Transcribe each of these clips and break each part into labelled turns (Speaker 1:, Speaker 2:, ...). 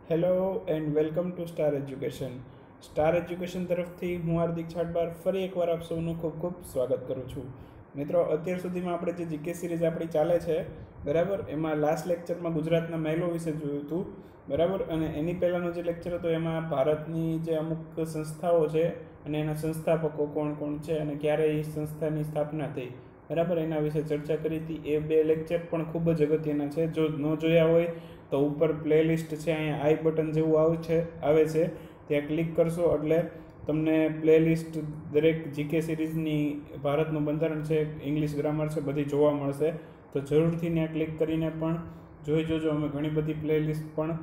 Speaker 1: Hello and welcome to star education. Star education તરફથી હું હાર્દિક છાટબાર ફરી એકવાર આપ સૌનું ખૂબ ખૂબ સ્વાગત કરું છું. મિત્રો, અત્યાર સુધીમાં આપણે જે જીકે સિરીઝ આપણી ચાલે છે, બરાબર, એમાં લાસ્ટ લેક્ચરમાં ગુજરાતના મહેલો વિશે જોયું હતું, બરાબર, અને એની પહેલાંનો જે લેક્ચર હતો એમાં ભારતની જે અમુક સંસ્થાઓ છે અને એના સંસ્થાપકો કોણ કોણ છે અને ક્યારે એ સંસ્થાની સ્થાપના થઈ, બરાબર, એના વિશે ચર્ચા કરી હતી. એ બે લેક્ચર પણ ખૂબ જ અગત્યના છે. જો ન જોયા હોય તો ઉપર પ્લેલિસ્ટ છે, અહીંયા આઈ બટન જેવું આવે છે, ત્યાં ક્લિક કરશો એટલે તમને પ્લેલિસ્ટ દરેક જીકે સિરીઝની ભારતનું બંધારણ છે, ઇંગ્લિશ ગ્રામર છે, બધી જોવા મળશે. તો જરૂરથી ત્યાં ક્લિક કરીને પણ જોઈ જોજો. અમે ઘણી બધી પ્લેલિસ્ટ પણ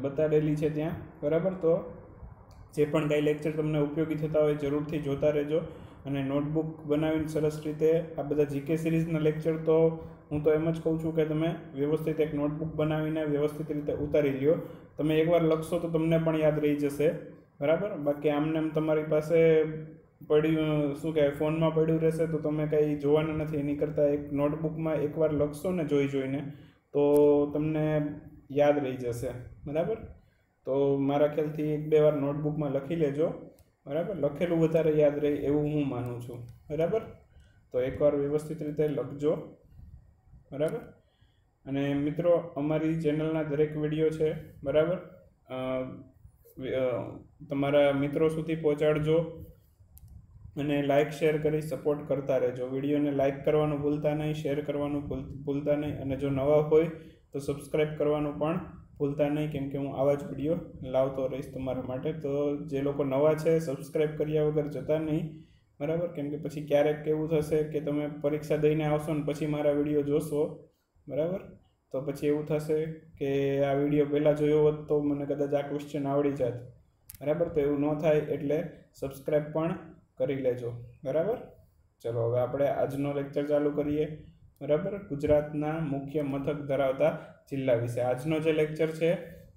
Speaker 1: બતાડેલી છે ત્યાં, બરાબર. તો જે પણ કાંઈ લેક્ચર તમને ઉપયોગી થતા હોય જરૂરથી જોતા રહેજો અને નોટબુક બનાવીને સરસ રીતે આ બધા જીકે સિરીઝના લેક્ચર તો હું તો એમ જ કહું છું કે તમે વ્યવસ્થિત એક નોટબુક બનાવીને વ્યવસ્થિત રીતે ઉતારી લ્યો. તમે એકવાર લખશો તો તમને પણ યાદ રહી જશે, બરાબર. બાકી આમને એમ તમારી પાસે પડ્યું, શું કહેવાય, ફોનમાં પડ્યું રહેશે તો તમે કંઈ જોવાના નથી. એની કરતાં એક નોટબુકમાં એકવાર લખશો ને જોઈને તો તમને યાદ રહી જશે, બરાબર. તો મારા ખ્યાલથી એક બે વાર નોટબુકમાં લખી લેજો, બરાબર. લખેલું વધારે યાદ રહે એવું હું માનું છું, બરાબર. તો એકવાર વ્યવસ્થિત રીતે લખજો, બરાબર. અને મિત્રો, અમારી ચેનલના દરેક વિડીયો છે, બરાબર, તમારા મિત્રો સુધી પહોંચાડજો અને લાઇક શેર કરી સપોર્ટ કરતા રહેજો. વિડીયોને લાઇક કરવાનું ભૂલતા નહીં, શેર કરવાનું ભૂલતા નહીં, અને જો નવા હોય તો સબસ્ક્રાઈબ કરવાનું પણ ભૂલતા નહીં, કેમ કે હું આવા જ વિડીયો લાવતો રહીશ તમારા માટે. તો જે લોકો નવા છે સબસ્ક્રાઈબ કર્યા વગર જતા નહીં, બરાબર, કેમ કે પછી ક્યારેક એવું થશે કે તમે પરીક્ષા દઈને આવશો ને પછી મારા વિડીયો જોશો, બરાબર. તો પછી એવું થશે કે આ વિડીયો પહેલાં જોયો હોત તો મને કદાચ આ ક્વેશ્ચન આવડી જાત, બરાબર. તો એવું ન થાય એટલે સબસ્ક્રાઈબ પણ કરી લેજો, બરાબર. ચલો હવે આપણે આજનો લેક્ચર ચાલુ કરીએ, બરાબર. ગુજરાતના મુખ્ય મથક ધરાવતા જિલ્લા વિશે આજનો જે લેક્ચર છે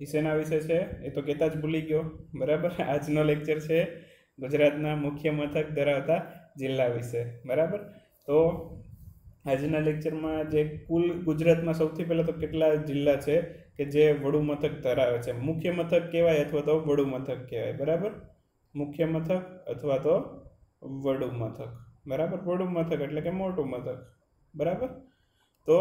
Speaker 1: એ શેના વિશે છે એ તો કહેતા જ ભૂલી ગયો, બરાબર. આજનો લેક્ચર છે ગુજરાતના મુખ્ય મથક ધરાવતા જિલ્લા વિશે, બરાબર. તો આજના લેક્ચરમાં જે કુલ ગુજરાતમાં સૌથી પહેલાં તો કેટલા જિલ્લા છે કે જે વડુ મથક ધરાવે છે. મુખ્ય મથક કહેવાય અથવા તો વડુ મથક કહેવાય, બરાબર. મુખ્ય મથક અથવા તો વડુ મથક, બરાબર. વડુ મથક એટલે કે મોટું મથક, બરાબર. તો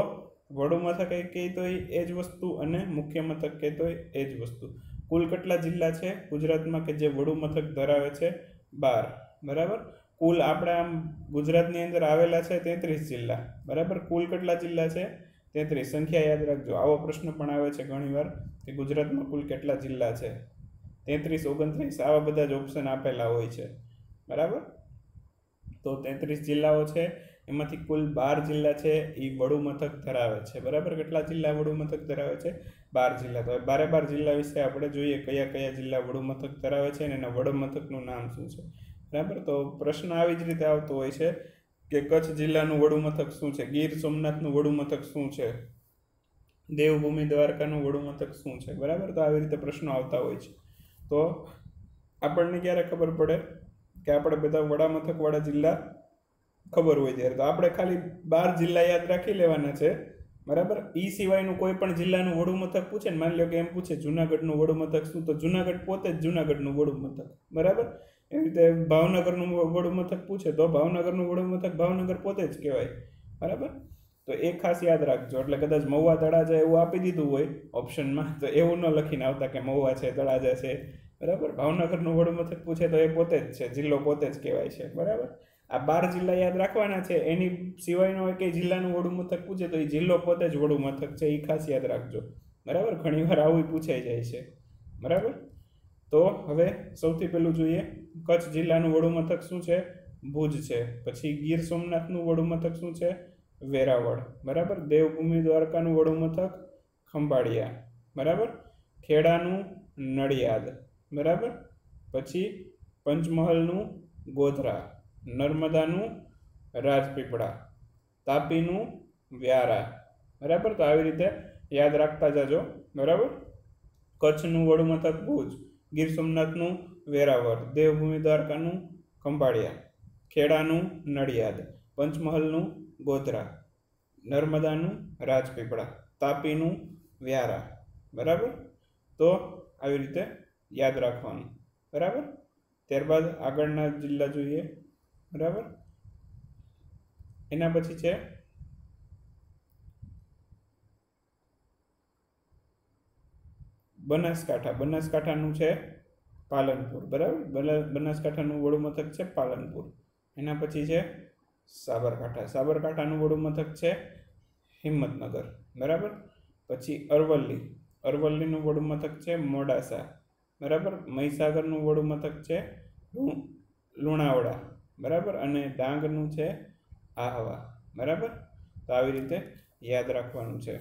Speaker 1: વડુ મથક એ કહેતો હોય એ જ વસ્તુ અને મુખ્ય મથક કહેતો હોય એ જ વસ્તુ. કુલ કેટલા જિલ્લા છે ગુજરાતમાં કે જે વડુ મથક ધરાવે છે? 12, બરાબર. કુલ આપણે આમ ગુજરાતની અંદર આવેલા છે 33 જિલ્લા, બરાબર. કુલ કેટલા જિલ્લા છે? 33. સંખ્યા યાદ રાખજો. આવો પ્રશ્ન પણ આવે છે ઘણીવાર કે ગુજરાતમાં કુલ કેટલા જિલ્લા છે? 33, 29 આવા બધા જ ઓપ્શન આપેલા હોય છે, બરાબર. તો 33 જિલ્લાઓ છે, એમાંથી કુલ 12 જિલ્લા છે એ વડુ મથક ધરાવે છે, બરાબર. કેટલા જિલ્લા વડુ મથક ધરાવે છે? 12 જિલ્લા. તો 12 જિલ્લા વિશે આપણે જોઈએ કયા કયા જિલ્લા વડુ મથક ધરાવે છે અને એના વડુ મથકનું નામ શું છે, બરાબર. તો પ્રશ્ન આવી જ રીતે આવતો હોય છે કે કચ્છ જિલ્લાનું વડુ મથક શું છે, ગીર સોમનાથનું વડુ મથક શું છે, દેવભૂમિ દ્વારકાનું વડુ મથક શું છે, બરાબર. તો આવી રીતે પ્રશ્નો આવતા હોય છે. તો આપણને ક્યારે ખબર પડે કે આપણે બધા વડા મથકવાળા જિલ્લા ખબર હોય ત્યારે તો આપણે ખાલી 12 જિલ્લા યાદ રાખી લેવાના છે, બરાબર. એ સિવાયનું કોઈ પણ જિલ્લાનું વડુ મથક પૂછે ને, માની લો કે એમ પૂછે જુનાગઢનું વડુ મથક શું, તો જુનાગઢ પોતે જ જુનાગઢનું વડુ મથક, બરાબર. એવી રીતે ભાવનગરનું વડુ મથક પૂછે તો ભાવનગરનું વડુ મથક ભાવનગર પોતે જ કહેવાય, બરાબર. તો એ ખાસ યાદ રાખજો. એટલે કદાચ મહુવા તળાજા એવું આપી દીધું હોય ઓપ્શનમાં તો એવું ન લખીને આવતા કે મહુવા છે, તળાજા છે, બરાબર. ભાવનગરનું વડુ મથક પૂછે તો એ પોતે જ છે, જિલ્લો પોતે જ કહેવાય છે, બરાબર. આ 12 જિલ્લા યાદ રાખવાના છે. એની સિવાયનો કંઈ જિલ્લાનું વડુ મથક પૂછે તો એ જિલ્લો પોતે જ વડુ મથક છે, એ ખાસ યાદ રાખજો, બરાબર. ઘણીવાર આવું પૂછાઈ જાય છે, બરાબર. તો હવે સૌથી પહેલું જોઈએ, કચ્છ જિલ્લાનું વડુ મથક શું છે? ભુજ છે. પછી ગીર સોમનાથનું વડુ મથક શું છે? વેરાવળ, બરાબર. દેવભૂમિ દ્વારકાનું વડુ મથક ખંભાળિયા, બરાબર. ખેડાનું નડિયાદ, બરાબર. પછી પંચમહાલનું ગોધરા, નર્મદાનું રાજપીપળા, તાપીનું વ્યારા, બરાબર. તો આવી રીતે યાદ રાખતા જાજો, બરાબર. કચ્છનું વડુ મથક ભુજ, ગીર સોમનાથનું વેરાવળ, દેવભૂમિ દ્વારકાનું ખંભાળિયા, ખેડાનું નડિયાદ, પંચમહાલનું ગોધરા, નર્મદાનું રાજપીપળા, તાપીનું વ્યારા, બરાબર. તો આવી રીતે યાદ રાખવાનું, બરાબર. ત્યારબાદ આગળના જિલ્લા જોઈએ, બરાબર. એના પછી છે બનાસકાંઠા. બનાસકાંઠાનું છે પાલનપુર, બરાબર. બનાસકાંઠાનું વડું મથક છે પાલનપુર. એના પછી છે સાબરકાંઠા. સાબરકાંઠાનું વડું મથક છે હિંમતનગર, બરાબર. પછી અરવલ્લી. અરવલ્લીનું વડું મથક છે મોડાસા, બરાબર. મહીસાગરનું વડું મથક છે લુણાવાડા, બરાબર. અને ડાંગનું છે આહવા, બરાબર. તો આવી રીતે યાદ રાખવાનું છે,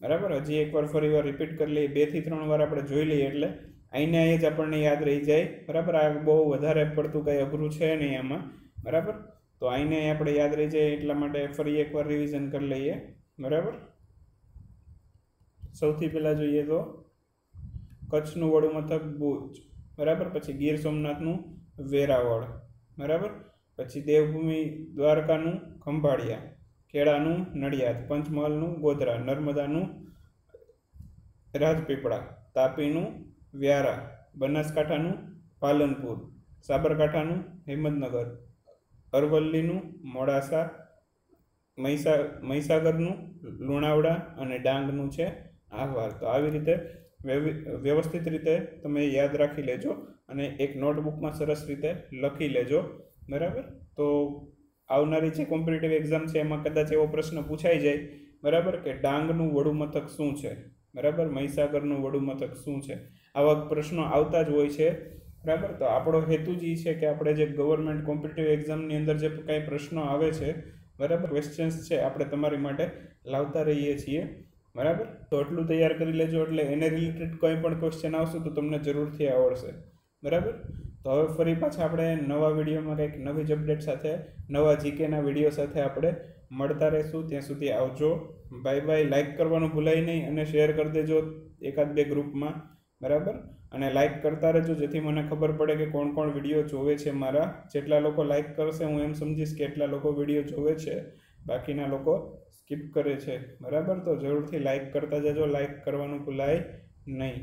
Speaker 1: બરાબર. હજી એકવાર ફરી વાર રિપીટ કરી લઈએ, 2 થી 3 વાર આપણે જોઈ લઈએ એટલે અહીંયા જ આપણને યાદ રહી જાય, બરાબર. આ બહુ વધારે પડતું કંઈ અઘરું છે નહીં આમાં, બરાબર. તો આઈને આપણે યાદ રહી જાય એટલા માટે ફરી એકવાર રિવિઝન કરી લઈએ, બરાબર. સૌથી પહેલાં જોઈએ તો કચ્છનું વડું મથક ભુજ, બરાબર. પછી ગીર સોમનાથનું વેરાવળ, બરાબર. પછી દેવભૂમિ દ્વારકાનું ખંભાળિયા, ખેડાનું નડિયાદ, પંચમહાલનું ગોધરા, નર્મદાનું રાજપીપળા, તાપીનું વ્યારા, બનાસકાંઠાનું પાલનપુર, સાબરકાંઠાનું હિંમતનગર, અરવલ્લીનું મોડાસા, મહીસાગરનું લુણાવાડા અને ડાંગનું છે આહવા. તો આવી રીતે વ્યવસ્થિત રીતે તમે યાદ રાખી લેજો અને એક નોટબુકમાં સરસ રીતે લખી લેજો, બરાબર. તો આવનારી જે કોમ્પિટિટિવ એક્ઝામ છે એમાં કદાચ એવો પ્રશ્ન પૂછાઈ જાય, બરાબર, કે ડાંગનું વડું મથક શું છે, બરાબર, મહીસાગરનું વડું મથક શું છે, આવા પ્રશ્નો આવતા જ હોય છે, બરાબર. તો આપણો હેતુ જ એ છે કે આપણે જે ગવર્મેન્ટ કોમ્પિટિટિવ એક્ઝામની અંદર જે કાંઈ પ્રશ્નો આવે છે, બરાબર, ક્વેશ્ચન્સ છે, આપણે તમારી માટે લાવતા રહીએ છીએ, બરાબર. તો એટલું તૈયાર કરી લેજો એટલે એને રિલેટેડ કોઈ પણ ક્વેશ્ચન આવશે તો તમને જરૂરથી આવડશે, બરાબર. તો હવે ફરી પાછા આપણે નવા વિડીયોમાં કંઈક નવી જ અપડેટ સાથે, નવા જીકેના વિડીયો સાથે આપણે મળતા રહીશું. ત્યાં સુધી આવજો, બાય બાય. લાઇક કરવાનું ભૂલાય નહીં અને શેર કરી દેજો 1-2 ગ્રુપમાં, બરાબર. અને લાઇક કરતા રહેજો જેથી મને ખબર પડે કે કોણ કોણ વિડીયો જોવે છે મારા. જેટલા લોકો લાઇક કરશે હું એમ સમજીશ કે એટલા લોકો વિડીયો જોવે છે, બાકીના લોકો સ્કીપ કરે છે, બરાબર. તો જરૂરથી લાઇક કરતા જજો, લાઇક કરવાનું ભૂલાય નહીં.